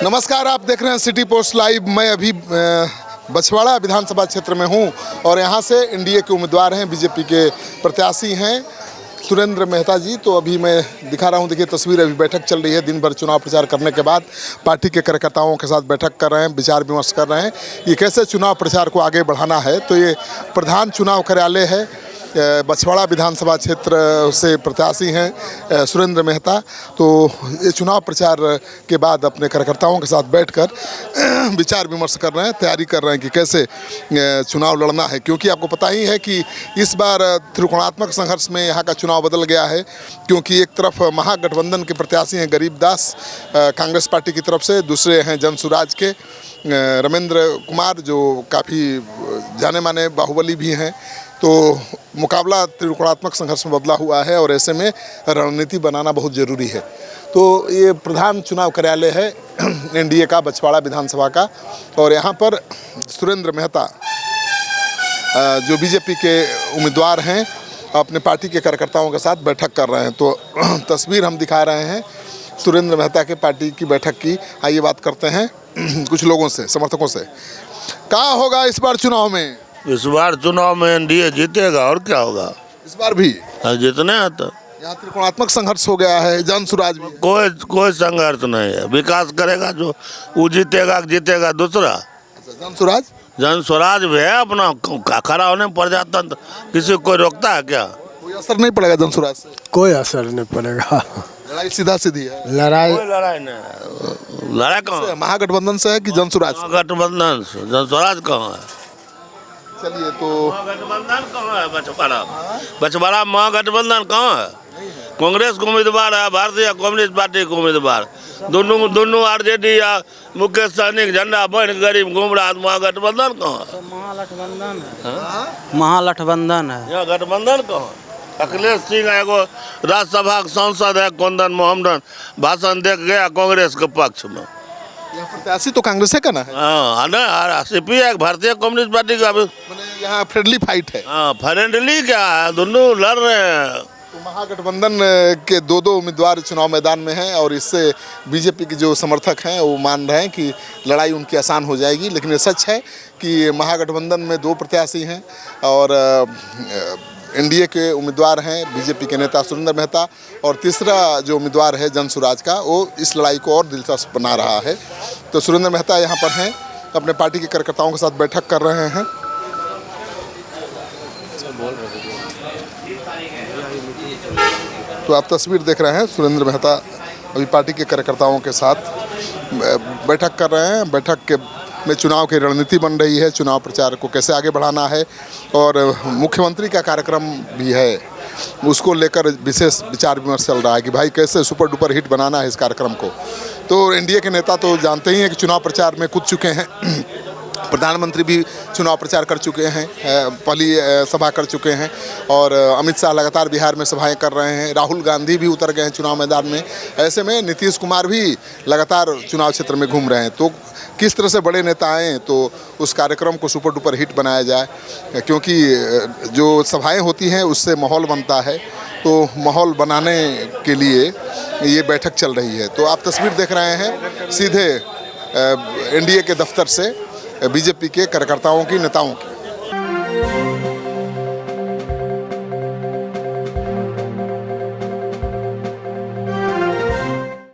नमस्कार, आप देख रहे हैं सिटी पोस्ट लाइव। मैं अभी बछवाड़ा विधानसभा क्षेत्र में हूं और यहां से एनडीए के उम्मीदवार हैं, बीजेपी के प्रत्याशी हैं सुरेंद्र मेहता जी। तो अभी मैं दिखा रहा हूं, देखिए तस्वीर। अभी बैठक चल रही है, दिन भर चुनाव प्रचार करने के बाद पार्टी के कार्यकर्ताओं के साथ बैठक कर रहे हैं, विचार विमर्श कर रहे हैं ये कैसे चुनाव प्रचार को आगे बढ़ाना है। तो ये प्रधान चुनाव कार्यालय है, बछवाड़ा विधानसभा क्षेत्र से प्रत्याशी हैं सुरेंद्र मेहता। तो ये चुनाव प्रचार के बाद अपने कार्यकर्ताओं के साथ बैठकर विचार विमर्श कर रहे हैं, तैयारी कर रहे हैं कि कैसे चुनाव लड़ना है। क्योंकि आपको पता ही है कि इस बार त्रिकोणात्मक संघर्ष में यहाँ का चुनाव बदल गया है। क्योंकि एक तरफ महागठबंधन के प्रत्याशी हैं गरीबदास कांग्रेस पार्टी की तरफ से, दूसरे हैं जनसुराज के रमेंद्र कुमार जो काफ़ी जाने माने बाहुबली भी हैं। तो मुकाबला त्रिकोणात्मक संघर्ष में बदला हुआ है और ऐसे में रणनीति बनाना बहुत ज़रूरी है। तो ये प्रधान चुनाव कार्यालय है एनडीए का, बछवाड़ा विधानसभा का। और यहाँ पर सुरेंद्र मेहता जो बीजेपी के उम्मीदवार हैं अपने पार्टी के कार्यकर्ताओं के साथ बैठक कर रहे हैं। तो तस्वीर हम दिखा रहे हैं सुरेंद्र मेहता के पार्टी की बैठक की। आइए बात करते हैं कुछ लोगों से, समर्थकों से। क्या होगा इस बार चुनाव में? इस बार चुनाव में एनडीए जीतेगा और क्या होगा। इस बार भी जितने हैं तो यहाँ त्रिकोणात्मक संघर्ष हो गया है, जनसुराज भी। कोई संघर्ष नहीं है। विकास करेगा जो वो जीतेगा दूसरा। जनसुराज जनस्वराज भी है, अपना खड़ा होने पर जाता तो किसी को कोई रोकता है क्या? कोई असर नहीं पड़ेगा जनसुराज से? कोई असर नहीं पड़ेगा। लड़ाई सीधा सीधी है। कोई लड़ाई नहीं। लड़ाई कहाँ? महागठबंधन से है कि जनसुराज से? गठबंधन से। जनस्वराज कहाँ है? चलिए, तो महागठबंधन कहाँ है? बछवाड़ा महागठबंधन कहाँ है? कांग्रेस को उम्मीदवार है, भारतीय कम्युनिस्ट पार्टी को उम्मीदवार, दोनों आरजेडी या मुकेश सहनी झंडा बन गरीब घूम रहा। महागठबंधन कहाँ है? महागठबंधन है। महागठबंधन है। यहाँ गठबंधन कहाँ? अखिलेश सिंह एगो राज्यसभा के सांसद है, कुंदन मोहम्मद भाषण दे गया कांग्रेस के पक्ष में। यहाँ प्रत्याशी तो कांग्रेस का ना है। हाँ ना, सीपी है भारतीय कम्युनिस्ट पार्टी का। यहाँ फ्रेंडली फाइट है। हाँ, फ्रेंडली क्या है, दोनों लड़ रहे हैं। तो महागठबंधन के दो उम्मीदवार चुनाव मैदान में हैं और इससे बीजेपी के जो समर्थक हैं वो मान रहे हैं कि लड़ाई उनकी आसान हो जाएगी। लेकिन ये सच है कि महागठबंधन में दो प्रत्याशी हैं और एनडीए के उम्मीदवार हैं बीजेपी के नेता सुरेंद्र मेहता, और तीसरा जो उम्मीदवार है जनसुराज का, वो इस लड़ाई को और दिलचस्प बना रहा है। तो सुरेंद्र मेहता यहाँ पर हैं, अपने पार्टी के कार्यकर्ताओं के साथ बैठक कर रहे हैं। तो आप तस्वीर देख रहे हैं, सुरेंद्र मेहता अभी पार्टी के कार्यकर्ताओं के साथ बैठक कर रहे हैं। बैठक के में चुनाव की रणनीति बन रही है, चुनाव प्रचार को कैसे आगे बढ़ाना है, और मुख्यमंत्री का कार्यक्रम भी है, उसको लेकर विशेष विचार विमर्श चल रहा है कि भाई कैसे सुपर डुपर हिट बनाना है इस कार्यक्रम को। तो एनडीए के नेता तो जानते ही हैं कि चुनाव प्रचार में कूद चुके हैं। प्रधानमंत्री भी चुनाव प्रचार कर चुके हैं, पहली सभा कर चुके हैं, और अमित शाह लगातार बिहार में सभाएं कर रहे हैं। राहुल गांधी भी उतर गए हैं चुनाव मैदान में। ऐसे में नीतीश कुमार भी लगातार चुनाव क्षेत्र में घूम रहे हैं। तो किस तरह से बड़े नेता आएँ तो उस कार्यक्रम को सुपर डुपर हिट बनाया जाए, क्योंकि जो सभाएँ होती हैं उससे माहौल बनता है। तो माहौल बनाने के लिए ये बैठक चल रही है। तो आप तस्वीर देख रहे हैं सीधे एनडीए के दफ्तर से बीजेपी के कार्यकर्ताओं की, नेताओं की।